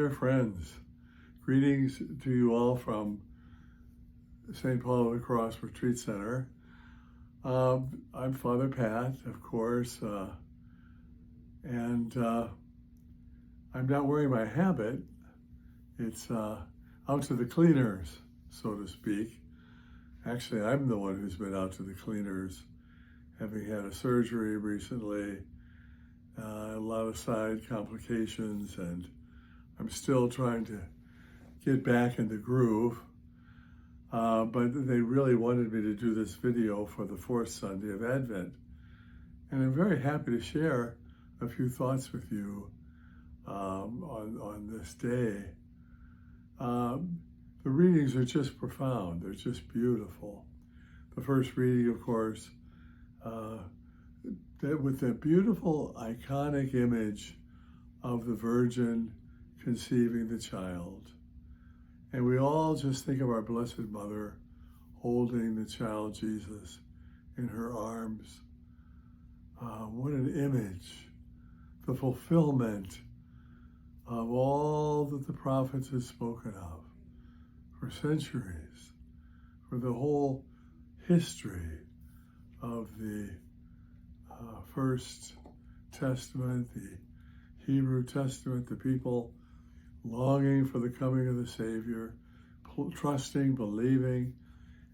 dear friends. Greetings to you all from St. Paul of the Cross Retreat Center. I'm Father Pat, of course, and I'm not wearing my habit. It's out to the cleaners, so to speak. Actually, I'm the one who's been out to the cleaners, having had a surgery recently, a lot of side complications, and I'm still trying to get back in the groove. But they really wanted me to do this video for the fourth Sunday of Advent. And I'm very happy to share a few thoughts with you on this day. The readings are just profound. They're just beautiful. The first reading, of course, with the beautiful iconic image of the Virgin conceiving the child. And we all just think of our Blessed Mother holding the child Jesus in her arms. What an image, the fulfillment of all that the prophets had spoken of for centuries, for the whole history of the First Testament, the Hebrew Testament, the people longing for the coming of the Savior, trusting, believing,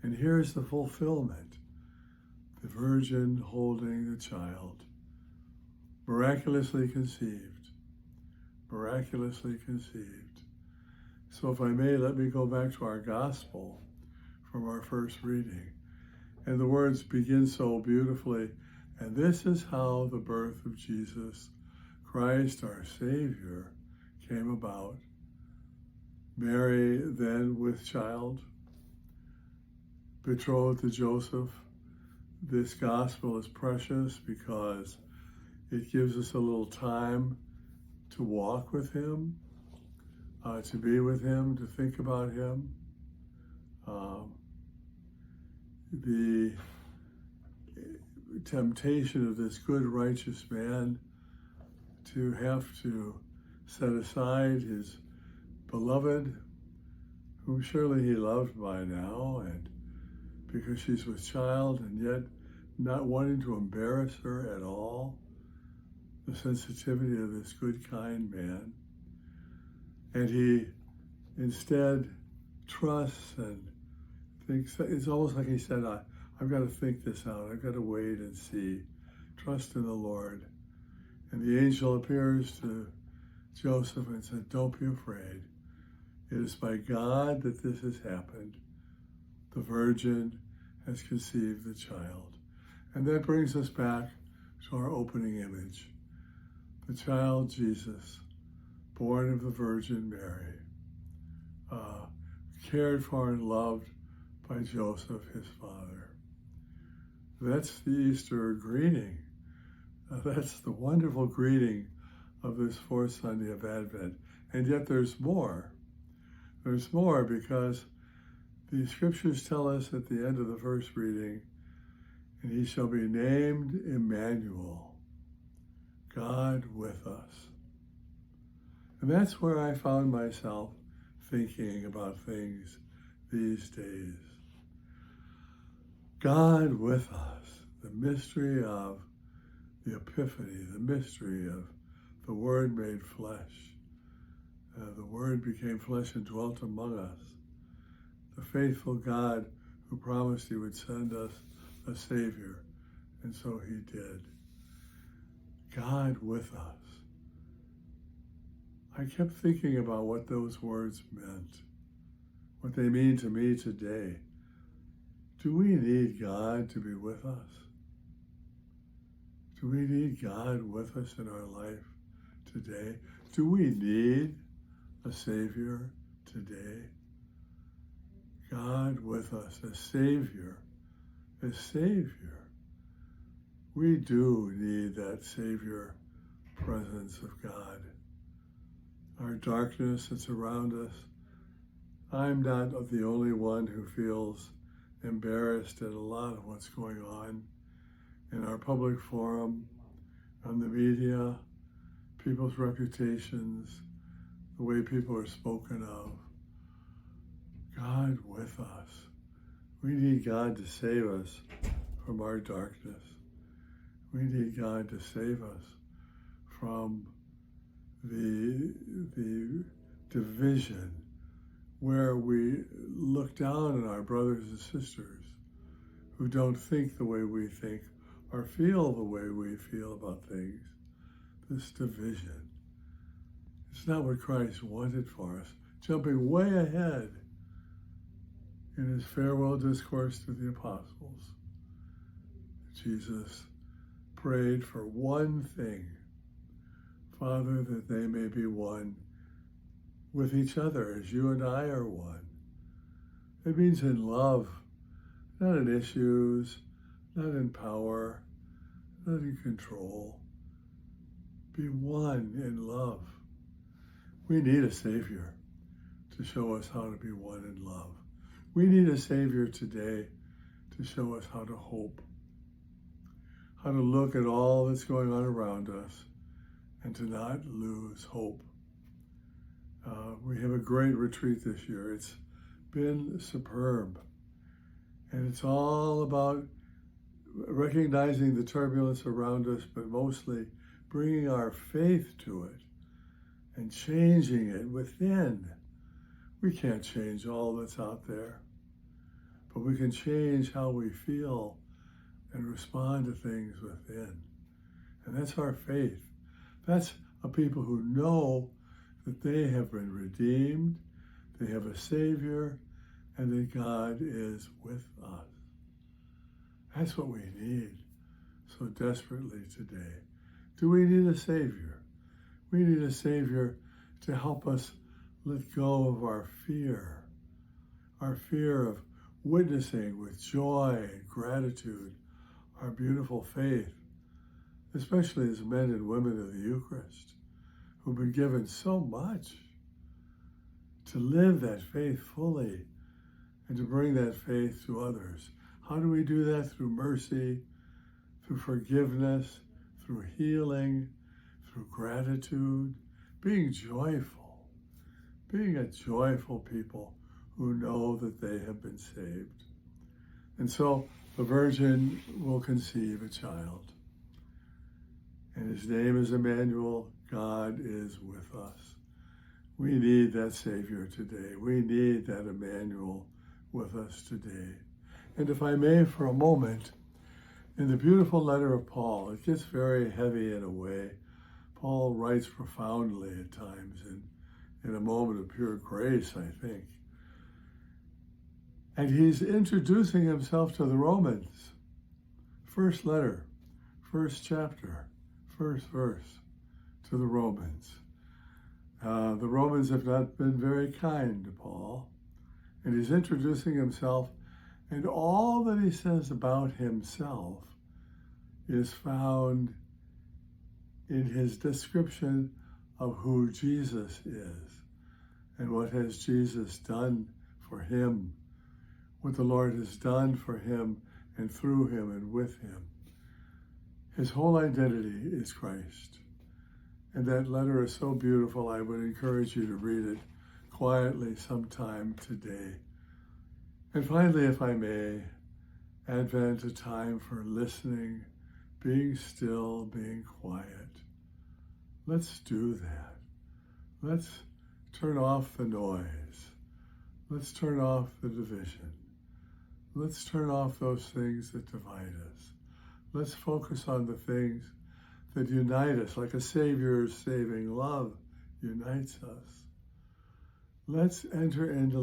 and here's the fulfillment. The Virgin holding the child, miraculously conceived, miraculously conceived. So if I may, let me go back to our gospel from our first reading. And the words begin so beautifully, and this is how the birth of Jesus Christ, our Savior, came about. Mary, then with child, betrothed to Joseph. This gospel is precious because it gives us a little time to walk with him, to be with him, to think about him. The temptation of this good, righteous man to have to set aside his beloved, whom surely he loved by now, and because she's with child, and yet not wanting to embarrass her at all, the sensitivity of this good, kind man. And he instead trusts and thinks, it's almost like he said, I've got to think this out, I've got to wait and see, trust in the Lord. And the angel appears to Joseph and said, don't be afraid. It is by God that this has happened. The Virgin has conceived the child. And that brings us back to our opening image. The child Jesus, born of the Virgin Mary, cared for and loved by Joseph, his father. That's the Easter greeting. That's the wonderful greeting of this fourth Sunday of Advent. And yet there's more. There's more because the scriptures tell us at the end of the first reading, and he shall be named Emmanuel, God with us. And that's where I found myself thinking about things these days. God with us, the mystery of the Epiphany, the mystery of the Word made flesh. The Word became flesh and dwelt among us. The faithful God who promised he would send us a Savior, and so he did. God with us. I kept thinking about what those words meant, what they mean to me today. Do we need God to be with us? Do we need God with us in our life today? Do we need a Savior today? God with us, a Savior, a Savior. We do need that Savior presence of God. Our darkness that's around us, I'm not the only one who feels embarrassed at a lot of what's going on in our public forum, on the media, people's reputations, the way people are spoken of. God with us. We need God to save us from our darkness. We need God to save us from the division where we look down on our brothers and sisters who don't think the way we think or feel the way we feel about things. This division. It's not what Christ wanted for us. Jumping way ahead in his farewell discourse to the apostles, Jesus prayed for one thing: Father, that they may be one with each other as you and I are one. It means in love, not in issues, not in power, not in control. Be one in love. We need a Savior to show us how to be one in love. We need a Savior today to show us how to hope, how to look at all that's going on around us and to not lose hope. We have a great retreat this year. It's been superb. And it's all about recognizing the turbulence around us, but mostly bringing our faith to it and changing it within. We can't change all that's out there, but we can change how we feel and respond to things within. And that's our faith. That's a people who know that they have been redeemed, they have a Savior, and that God is with us. That's what we need so desperately today. Do we need a Savior? We need a Savior to help us let go of our fear of witnessing with joy and gratitude our beautiful faith, especially as men and women of the Eucharist, who've been given so much to live that faith fully and to bring that faith to others. How do we do that? Through mercy, through forgiveness, through healing, through gratitude, being joyful, being a joyful people who know that they have been saved. And so the Virgin will conceive a child, and his name is Emmanuel. God is with us. We need that Savior today. We need that Emmanuel with us today. And if I may, for a moment, in the beautiful letter of Paul, it gets very heavy in a way. Paul writes profoundly at times in a moment of pure grace, I think. And he's introducing himself to the Romans. First letter, first chapter, first verse to the Romans. The Romans have not been very kind to Paul, and he's introducing himself, and all that he says about himself is found in his description of who Jesus is and what has Jesus done for him, what the Lord has done for him and through him and with him. His whole identity is Christ. And that letter is so beautiful, I would encourage you to read it quietly sometime today. And finally, if I may, Advent, a time for listening, being still, being quiet. Let's do that. Let's turn off the noise. Let's turn off the division. Let's turn off those things that divide us. Let's focus on the things that unite us, like a Savior's saving love unites us. Let's enter into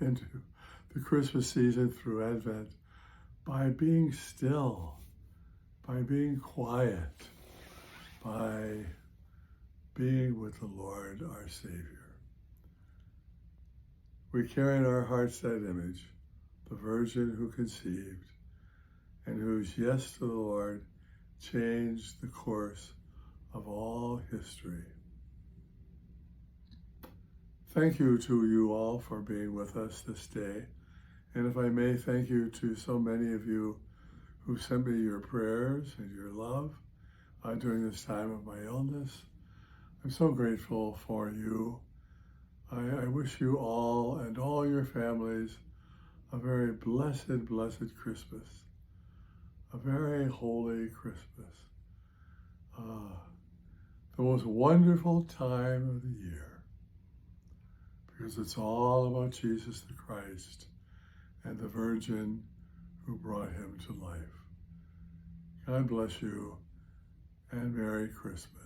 into the Christmas season through Advent by being still, by being quiet, by being with the Lord, our Savior. We carry in our hearts that image, the Virgin who conceived and whose yes to the Lord changed the course of all history. Thank you to you all for being with us this day. And if I may, thank you to so many of you who sent me your prayers and your love during this time of my illness. I'm so grateful for you. I wish you all and all your families a very blessed, blessed Christmas, a very holy Christmas, the most wonderful time of the year, because it's all about Jesus the Christ and the Virgin who brought him to life. God bless you, and Merry Christmas.